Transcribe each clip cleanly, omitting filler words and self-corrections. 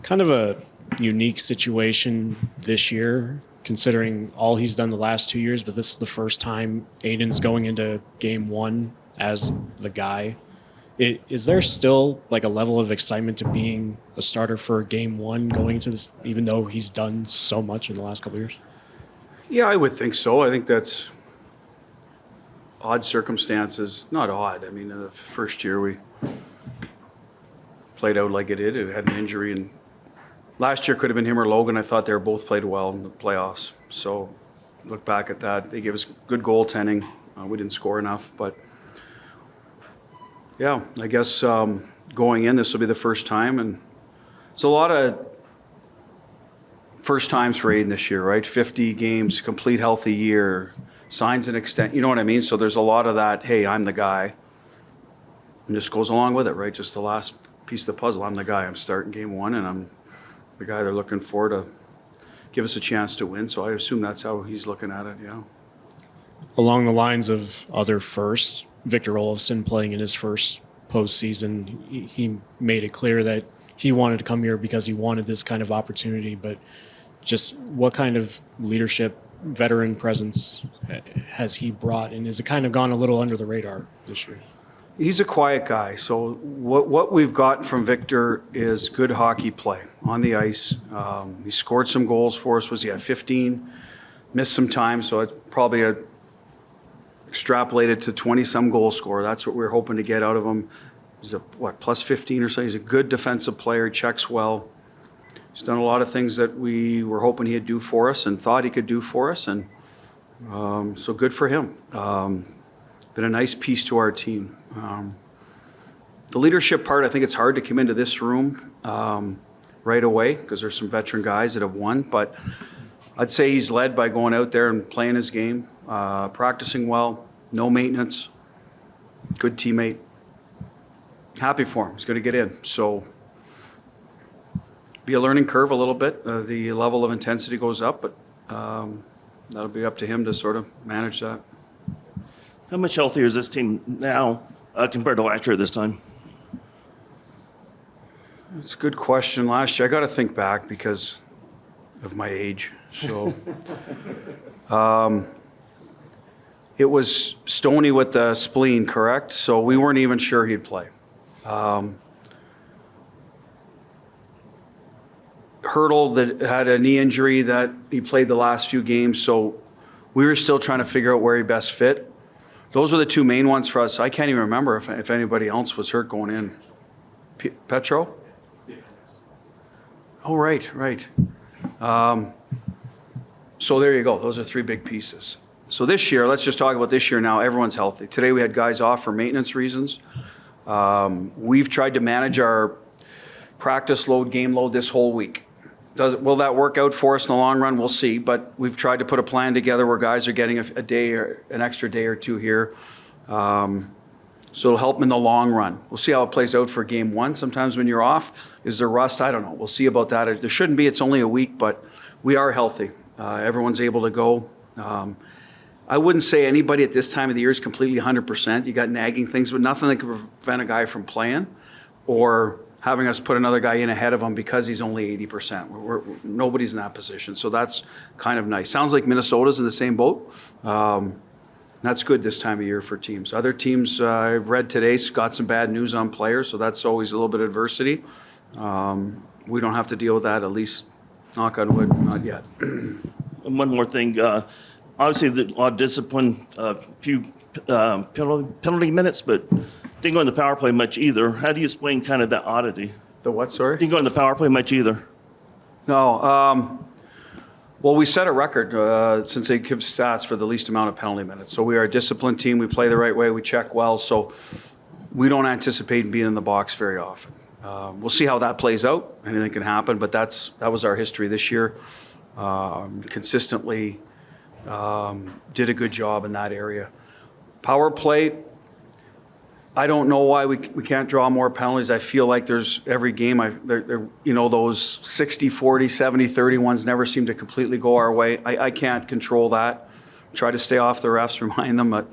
Kind of a unique situation this year, considering all he's done the last 2 years, but this is the first time Aiden's going into game one as the guy. Is there still like a level of excitement to being a starter for game one going into this, even though he's done so much in the last couple of years? Yeah, I would think so. I think that's odd circumstances. Not odd. I mean, the first year we played out like it did. It had an injury, and last year could have been him or Logan. I thought they were both played well in the playoffs. So look back at that. They gave us good goaltending. We didn't score enough, but yeah, I guess going in, this will be the first time, and it's a lot of first times for Aiden this year, right? 50 games, complete healthy year, signs an extent. You know what I mean? So there's a lot of that. Hey, I'm the guy, and this goes along with it, right? Just the last piece of the puzzle. I'm the guy. I'm starting game one, and I'm the guy they're looking for to give us a chance to win. So I assume that's how he's looking at it, yeah. Along the lines of other firsts, Victor Olofsson playing in his first postseason, he made it clear that he wanted to come here because he wanted this kind of opportunity. But just what kind of leadership, veteran presence has he brought? And has it kind of gone a little under the radar this year? He's a quiet guy. So what we've got from Victor is good hockey play on the ice. He scored some goals for us. Was he at 15? Missed some time, so it's probably extrapolated to 20-some goal scorer. That's what we're hoping to get out of him. He's a, plus 15 or so. He's a good defensive player, checks well. He's done a lot of things that we were hoping he'd do for us and thought he could do for us, and so good for him. Been a nice piece to our team. The leadership part, I think it's hard to come into this room right away because there's some veteran guys that have won, but I'd say he's led by going out there and playing his game, practicing well, no maintenance, good teammate. Happy for him. He's going to get in. So be a learning curve a little bit. The level of intensity goes up, but that'll be up to him to sort of manage that. How much healthier is this team now compared to last year at this time? That's a good question. Last year, I got to think back because of my age. So it was Stoney with the spleen, correct? So we weren't even sure he'd play. Hurdle that had a knee injury that he played the last few games, so we were still trying to figure out where he best fit. Those were the two main ones for us. I can't even remember if anybody else was hurt going in. Petro? Oh, right. So there you go. Those are three big pieces. So this year, let's just talk about this year now. Everyone's healthy. Today we had guys off for maintenance reasons. We've tried to manage our practice load, game load this whole week. Will that work out for us in the long run? We'll see. But we've tried to put a plan together where guys are getting a day or an extra day or two here. So it'll help them in the long run. We'll see how it plays out for game one. Sometimes when you're off, is there rust? I don't know. We'll see about that. There shouldn't be. It's only a week, but we are healthy. Everyone's able to go. I wouldn't say anybody at this time of the year is completely 100%. You got nagging things, but nothing that can prevent a guy from playing or having us put another guy in ahead of him because he's only 80%. Nobody's in that position, so that's kind of nice. Sounds like Minnesota's in the same boat. That's good this time of year for teams. Other teams I've read today got some bad news on players, so that's always a little bit of adversity. We don't have to deal with that, at least, knock on wood, not yet. One more thing. Obviously, a lot of discipline, a few penalty minutes, but didn't go in the power play much either. How do you explain kind of that oddity? The what, sorry? Didn't go in the power play much either. No. Well, we set a record since they give stats for the least amount of penalty minutes. So we are a disciplined team. We play the right way. We check well. So we don't anticipate being in the box very often. We'll see how that plays out. Anything can happen, but that was our history this year. Consistently did a good job in that area. Power play, I don't know why we can't draw more penalties. I feel like there's every game, those 60-40, 70-30 ones never seem to completely go our way. I can't control that. try to stay off the refs, remind them. But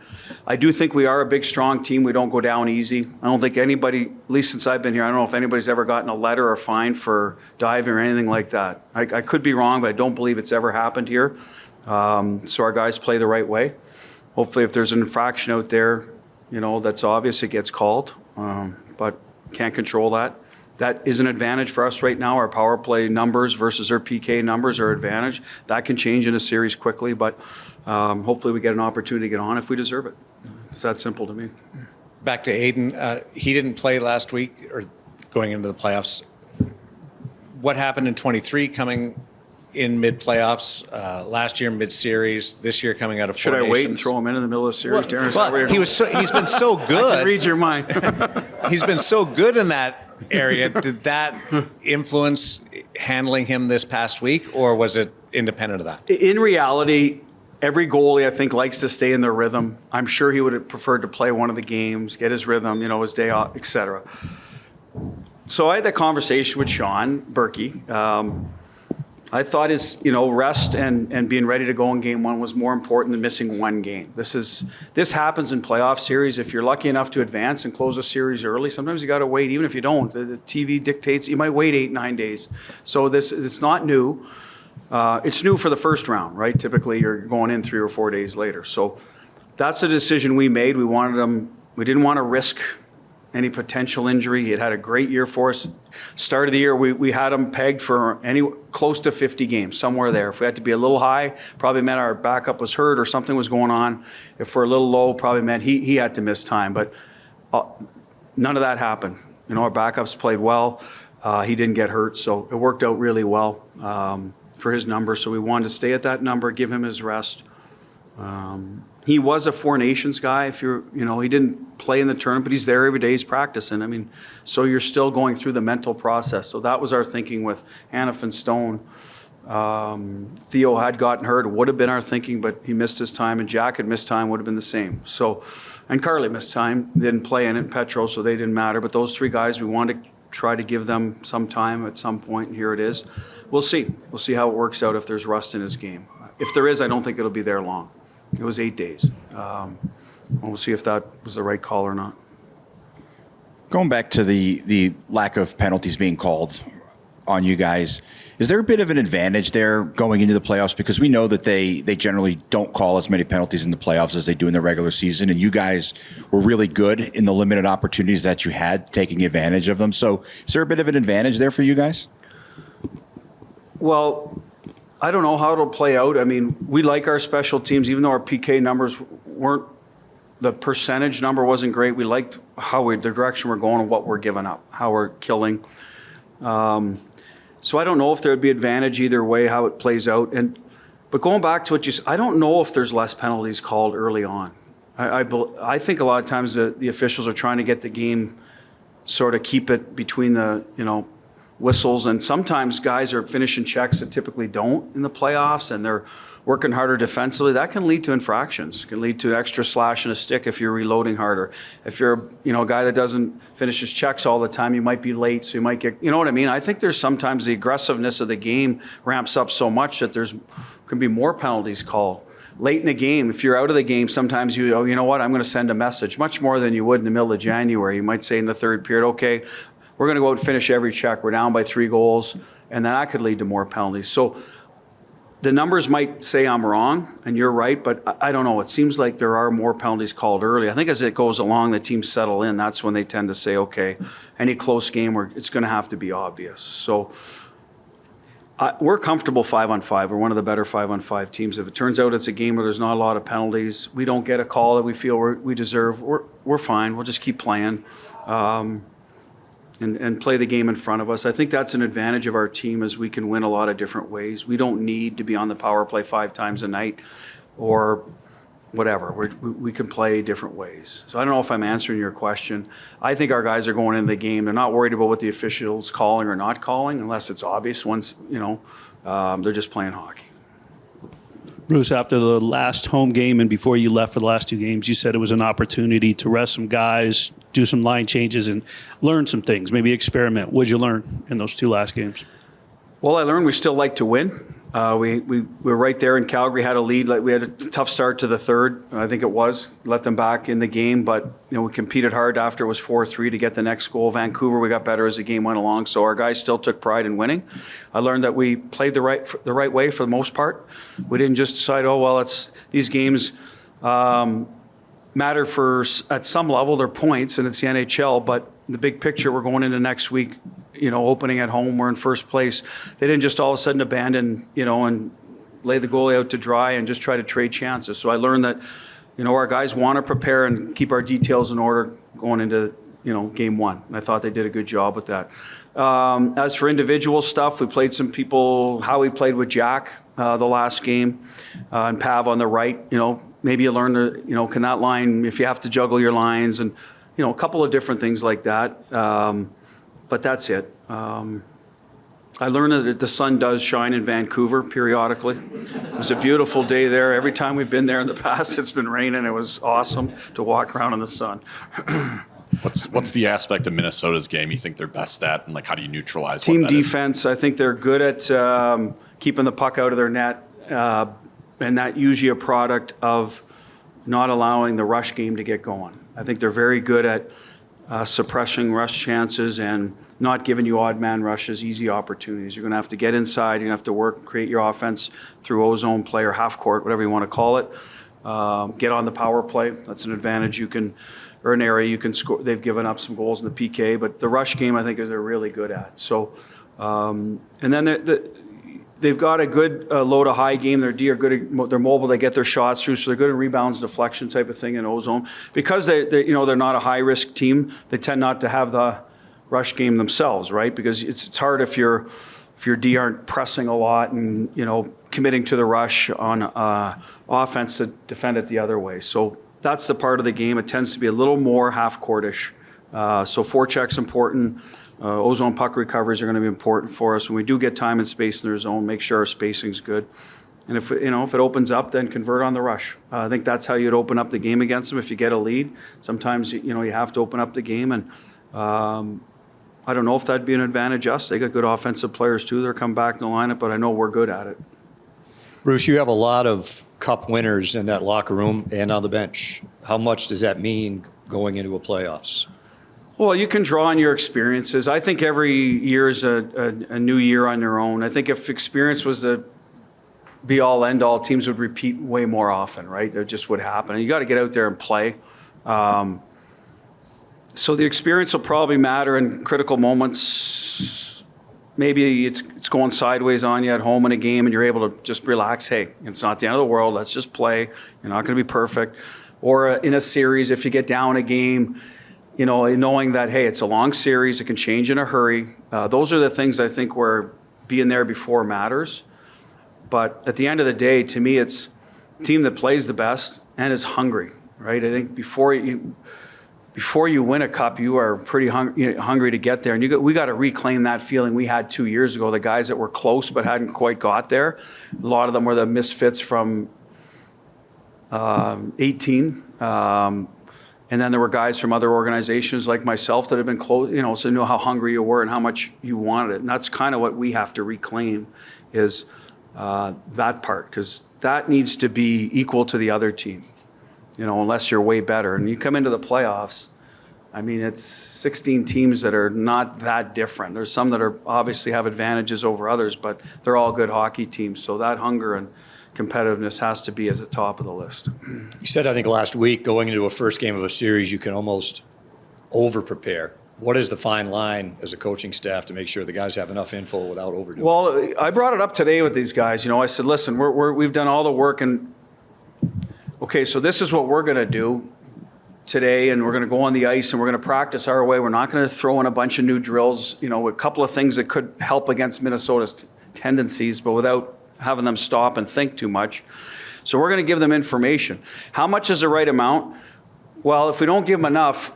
I do think we are a big, strong team. We don't go down easy. I don't think anybody, at least since I've been here, I don't know if anybody's ever gotten a letter or fine for diving or anything like that. I could be wrong, but I don't believe it's ever happened here. So our guys play the right way. Hopefully if there's an infraction out there, that's obvious, it gets called. But can't control that. That is an advantage for us right now. Our power play numbers versus our PK numbers are advantage. That can change in a series quickly, but hopefully we get an opportunity to get on if we deserve it. It's that simple to me. Back to Aiden. He didn't play last week or going into the playoffs. What happened in 23 coming in mid-playoffs, last year mid-series, this year coming out of Should Four I wait and Nations? throw him in the middle of the series, Darren? Well, he's been so I good. can read your mind. He's been so good in that area. Did that influence handling him this past week, or was it independent of that? In reality, every goalie, I think, likes to stay in their rhythm. I'm sure he would have preferred to play one of the games, get his rhythm, his day off, etc. So I had that conversation with Sean Berkey. I thought his, rest and being ready to go in game one was more important than missing one game. This happens in playoff series. If you're lucky enough to advance and close a series early, sometimes you got to wait. Even if you don't, the TV dictates you might wait 8-9 days. So it's not new. It's new for the first round, right? Typically, you're going in 3 or 4 days later. So that's the decision we made. We didn't want to risk any potential injury. He had a great year for us. Start of the year, we had him pegged for close to 50 games, somewhere there. If we had to be a little high, probably meant our backup was hurt or something was going on. If we're a little low, probably meant he had to miss time. But none of that happened. Our backups played well. He didn't get hurt, so it worked out really well for his number. So we wanted to stay at that number, give him his rest. He was a Four Nations guy. He didn't play in the tournament, but he's there every day. He's practicing. So you're still going through the mental process. So that was our thinking with Hanif and Stone. Theo had gotten hurt. It would have been our thinking, but he missed his time, and Jack had missed time, would have been the same. So, and Carly missed time, didn't play in it, Petro, so they didn't matter. But those 3 guys, we wanted to try to give them some time at some point, and here it is. We'll see. We'll see how it works out if there's rust in his game. If there is, I don't think it'll be there long. It was 8 days. We'll see if that was the right call or not. Going back to the lack of penalties being called on you guys, is there a bit of an advantage there going into the playoffs? Because we know that they generally don't call as many penalties in the playoffs as they do in the regular season, and you guys were really good in the limited opportunities that you had, taking advantage of them. So is there a bit of an advantage there for you guys? Well, I don't know how it'll play out. We like our special teams, even though our PK numbers weren't, the percentage number wasn't great. We liked the direction we're going and what we're giving up, how we're killing. So I don't know if there would be advantage either way, how it plays out. But going back to what you said, I don't know if there's less penalties called early on. I think a lot of times the officials are trying to get the game, sort of keep it between the, whistles, and sometimes guys are finishing checks that typically don't in the playoffs, and they're working harder defensively. That can lead to infractions. It can lead to extra slash and a stick if you're reloading harder. If you're a guy that doesn't finish his checks all the time, you might be late, so you might get, what I mean? I think there's sometimes the aggressiveness of the game ramps up so much that can be more penalties called. Late in the game, if you're out of the game, sometimes you know what, I'm going to send a message, much more than you would in the middle of January. You might say in the third period, okay, we're going to go out and finish every check. We're down by 3 goals, and then that could lead to more penalties. So the numbers might say I'm wrong, and you're right, but I don't know. It seems like there are more penalties called early. I think as it goes along, the teams settle in. That's when they tend to say, okay, any close game, it's going to have to be obvious. So we're comfortable 5-on-5. We're one of the better 5-on-5 teams. If it turns out it's a game where there's not a lot of penalties, we don't get a call that we feel we deserve, we're fine. We'll just keep playing. And play the game in front of us. I think that's an advantage of our team, is we can win a lot of different ways. We don't need to be on the power play 5 times a night or whatever. We can play different ways. So I don't know if I'm answering your question. I think our guys are going into the game. They're not worried about what the official's calling or not calling, unless it's obvious. Once, they're just playing hockey. Bruce, after the last home game and before you left for the last 2 games, you said it was an opportunity to rest some guys, do some line changes, and learn some things, maybe experiment. What did you learn in those 2 last games? Well, I learned we still like to win. We were right there in Calgary, had a lead. Like, we had a tough start to the third, I think it was. Let them back in the game, but we competed hard after it was 4-3 to get the next goal. Vancouver, we got better as the game went along, so our guys still took pride in winning. I learned that we played the right way for the most part. We didn't just decide, oh, well, these games matter at some level, they're points, and it's the NHL, but the big picture, we're going into next week, opening at home, we're in first place. They didn't just all of a sudden abandon, and lay the goalie out to dry and just try to trade chances. So I learned that, our guys want to prepare and keep our details in order going into, game one. And I thought they did a good job with that. As for individual stuff, we played some people, how we played with Jack the last game, and Pav on the right. Maybe you learn to, can that line, if you have to juggle your lines, and, a couple of different things like that. But that's it. I learned that the sun does shine in Vancouver periodically. It was a beautiful day there. Every time we've been there in the past, it's been raining. It was awesome to walk around in the sun. What's the aspect of Minnesota's game you think they're best at, and how do you neutralize Team what that is? defense, I think they're good at keeping the puck out of their net, and that usually a product of not allowing the rush game to get going. I think they're very good at suppressing rush chances and not giving you odd man rushes, easy opportunities. You're going to have to get inside. You're going to have to work, create your offense through ozone play or half court, whatever you want to call it. Get on the power play. That's an advantage you can, or an area you can score. They've given up some goals in the PK, but the rush game I think is they're really good at. So, and then they've got a good low to high game. Their D are good. They're mobile. They get their shots through, so they're good at rebounds, deflection type of thing in ozone. Because they're not a high risk team. They tend not to have the rush game themselves, right? Because it's hard if your D aren't pressing a lot and committing to the rush on offense to defend it the other way. So that's the part of the game. It tends to be a little more half courtish. So forecheck's important. Ozone puck recoveries are going to be important for us. When we do get time and space in their zone, make sure our spacing's good. And if it opens up, then convert on the rush. I think that's how you'd open up the game against them. If you get a lead, sometimes you have to open up the game. And I don't know if that'd be an advantage us. They got good offensive players too. They're come back in the lineup, but I know we're good at it. Bruce, you have a lot of cup winners in that locker room and on the bench. How much does that mean going into a playoffs? Well, you can draw on your experiences. I think every year is a new year on their own. I think if experience was the be-all, end-all, teams would repeat way more often, right? That just would happen. And you got to get out there and play. So the experience will probably matter in critical moments. Maybe it's going sideways on you at home in a game and you're able to just relax. Hey, it's not the end of the world. Let's just play. You're not going to be perfect. Or in a series, if you get down a game, knowing that, hey, it's a long series, it can change in a hurry. Those are the things I think where being there before matters. But at the end of the day, to me, it's a team that plays the best and is hungry, right? I think before you win a cup, you are pretty hungry to get there. And we got to reclaim that feeling we had 2 years ago. The guys that were close but hadn't quite got there, a lot of them were the misfits from 18. And then there were guys from other organizations like myself that have been close, so knew how hungry you were and how much you wanted it. And that's kind of what we have to reclaim is that part, because that needs to be equal to the other team, unless you're way better. And you come into the playoffs, I mean, it's 16 teams that are not that different. There's some that are obviously have advantages over others, but they're all good hockey teams. So that hunger and competitiveness has to be at the top of the list. You said, I think last week, going into a first game of a series, you can almost over-prepare. What is the fine line as a coaching staff to make sure the guys have enough info without overdoing it? Well, I brought it up today with these guys. I said, listen, we've done all the work, and okay, so this is what we're going to do today, and we're going to go on the ice, and we're going to practice our way. We're not going to throw in a bunch of new drills, a couple of things that could help against Minnesota's tendencies, but without having them stop and think too much. So we're going to give them information. How much is the right amount? Well, if we don't give them enough,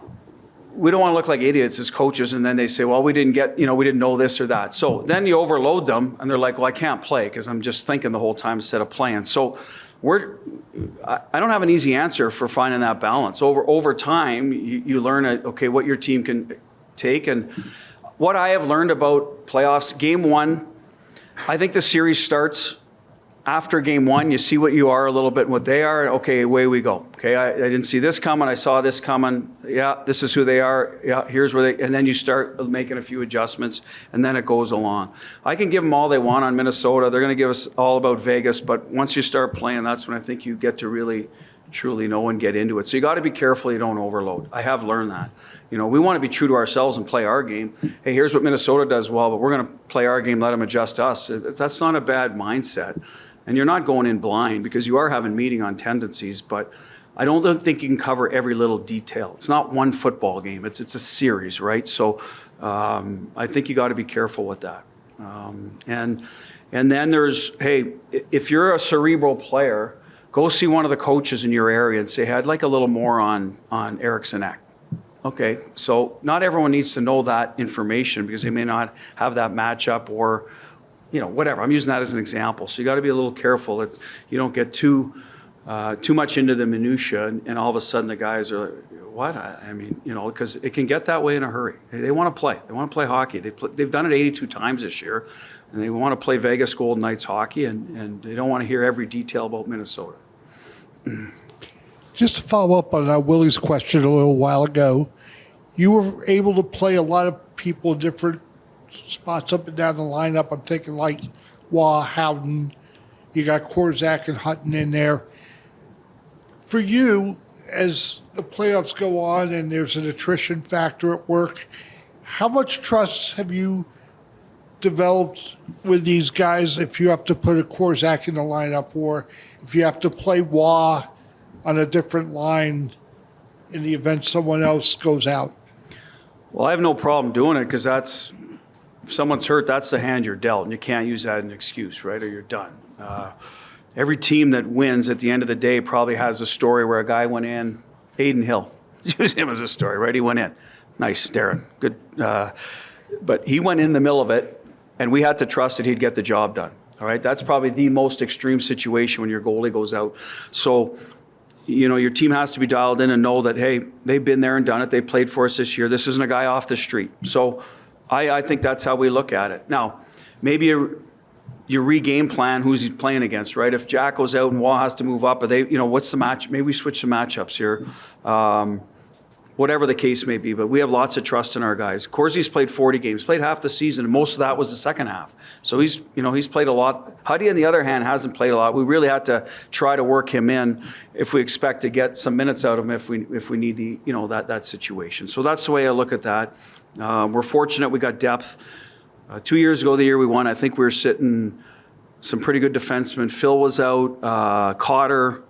we don't want to look like idiots as coaches, and then they say, well, we didn't know this or that. So then you overload them, and they're like, well, I can't play because I'm just thinking the whole time instead of playing. So I don't have an easy answer for finding that balance. Over time, you learn, what your team can take. And what I have learned about playoffs, game one, I think the series starts after game one, you see what you are a little bit and what they are. Okay, away we go. Okay, I didn't see this coming. I saw this coming. Yeah, this is who they are. Yeah, here's where they, and then you start making a few adjustments, and then it goes along. I can give them all they want on Minnesota. They're going to give us all about Vegas, but once you start playing, that's when I think you get to really, truly know and get into it. So you got to be careful you don't overload. I have learned that. You know, we want to be true to ourselves and play our game. Hey, here's what Minnesota does well, but we're going to play our game, let them adjust us. That's not a bad mindset. And you're not going in blind because you are having meeting on tendencies, but I don't think you can cover every little detail. It's not one football game. It's a series, right? So I think you got to be careful with that. And then there's, hey, if you're a cerebral player, go see one of the coaches in your area and say, hey, I'd like a little more on Eriksson Ek. Okay, so not everyone needs to know that information because they may not have that matchup or, you know, whatever. I'm using that as an example. So you got to be a little careful that you don't get too much into the minutia, and all of a sudden the guys are like, what? I mean, you know, because it can get that way in a hurry. They want to play. They want to play hockey. They've done it 82 times this year, and they want to play Vegas Golden Knights hockey, and they don't want to hear every detail about Minnesota. Just to follow up on Willie's question a little while ago, you were able to play a lot of people in different spots up and down the lineup. I'm thinking like Howden, you got Korzak and Hutton in there. For you, as the playoffs go on and there's an attrition factor at work, how much trust have you developed with these guys if you have to put a Korzak in the lineup or if you have to play Wah on a different line in the event someone else goes out? Well, I have no problem doing it because that's, if someone's hurt, that's the hand you're dealt, and you can't use that as an excuse, right? Or you're done. Every team that wins at the end of the day probably has a story where a guy went in. Aiden Hill, use him as a story, right? He went in. Nice, Darren. Good. But he went in the middle of it, and we had to trust that he'd get the job done. All right? That's probably the most extreme situation when your goalie goes out. So, you know, your team has to be dialed in and know that, hey, they've been there and done it. They played for us this year. This isn't a guy off the street. So I think that's how we look at it. Now, maybe you re-game plan who's he playing against, right? If Jack goes out and Wah has to move up, or they, you know, what's the match? Maybe we switch the matchups here. Whatever the case may be, but we have lots of trust in our guys. Corsi's played 40 games, played half the season, and most of that was the second half. So he's played a lot. Huddy, on the other hand, hasn't played a lot. We really had to try to work him in if we expect to get some minutes out of him if we need the, that situation. So that's the way I look at that. We're fortunate we got depth. 2 years ago, the year we won, I think we were sitting some pretty good defensemen. Phil was out, Cotter,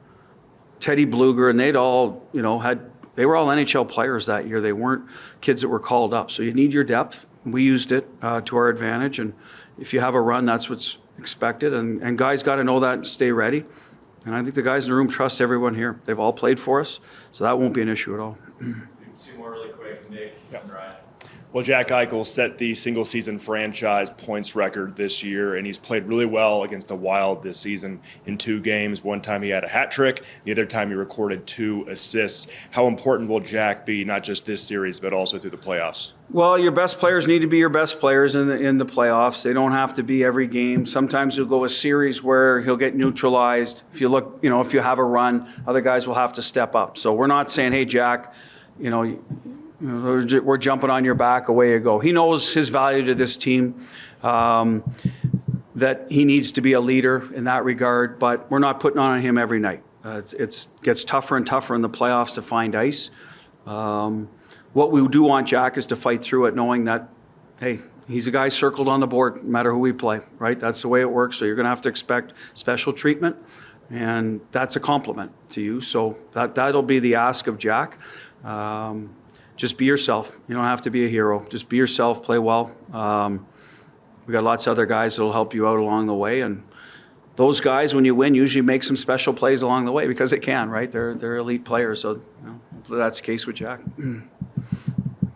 Teddy Bluger, and they'd all, they were all NHL players that year. They weren't kids that were called up. So you need your depth. We used it to our advantage. And if you have a run, that's what's expected. And guys got to know that and stay ready. And I think the guys in the room trust everyone here. They've all played for us. So that won't be an issue at all. Two more really quick, Nick and Ryan. Well, Jack Eichel set the single-season franchise points record this year, and he's played really well against the Wild this season in 2 games. One time he had a hat trick. The other time he recorded 2 assists. How important will Jack be, not just this series, but also through the playoffs? Well, your best players need to be your best players in the playoffs. They don't have to be every game. Sometimes you'll go a series where he'll get neutralized. If you look, if you have a run, other guys will have to step up. So we're not saying, hey, Jack, we're jumping on your back, away you go. He knows his value to this team, that he needs to be a leader in that regard, but we're not putting on him every night. It gets tougher and tougher in the playoffs to find ice. What we do want Jack is to fight through it, knowing that, hey, he's a guy circled on the board, no matter who we play, right? That's the way it works, so you're going to have to expect special treatment, and that's a compliment to you. So that'll be the ask of Jack. Just be yourself. You don't have to be a hero. Just be yourself, play well. We got lots of other guys that will help you out along the way. And those guys, when you win, usually make some special plays along the way because they can, right? They're elite players. So hopefully that's the case with Jack.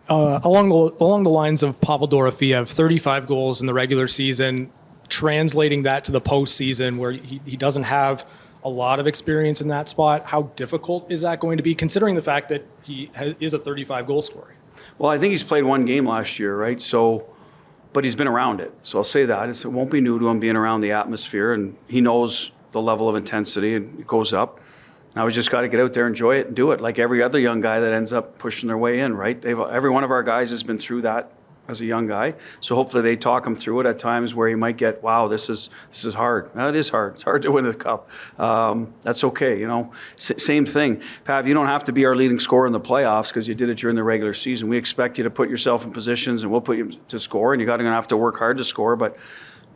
Along the lines of Pavel Dorofeyev, 35 goals in the regular season, translating that to the postseason where he doesn't have a lot of experience in that spot. How difficult is that going to be, considering the fact that he is a 35 goal scorer? Well, I think he's played 1 game last year, right? So but he's been around it. So I'll say that. It won't be new to him being around the atmosphere, and he knows the level of intensity, and it goes up. Now we just got to get out there, enjoy it, and do it like every other young guy that ends up pushing their way in, right? Every one of our guys has been through that as a young guy. So hopefully they talk him through it at times where he might get, wow, this is hard. Well, it is hard. It's hard to win the cup. That's okay, you know. Same thing. Pav, you don't have to be our leading scorer in the playoffs because you did it during the regular season. We expect you to put yourself in positions and we'll put you to score, and you're going to have to work hard to score. But,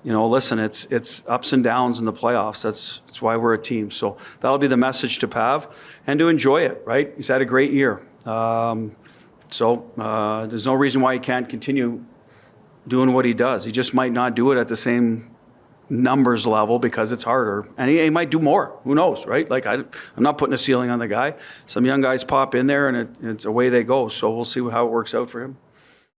you know, listen, it's ups and downs in the playoffs. That's why we're a team. So that'll be the message to Pav, and to enjoy it, right? He's had a great year. So there's no reason why he can't continue doing what he does. He just might not do it at the same numbers level because it's harder. And he might do more. Who knows, right? Like, I'm not putting a ceiling on the guy. Some young guys pop in there and it's away they go. So we'll see how it works out for him.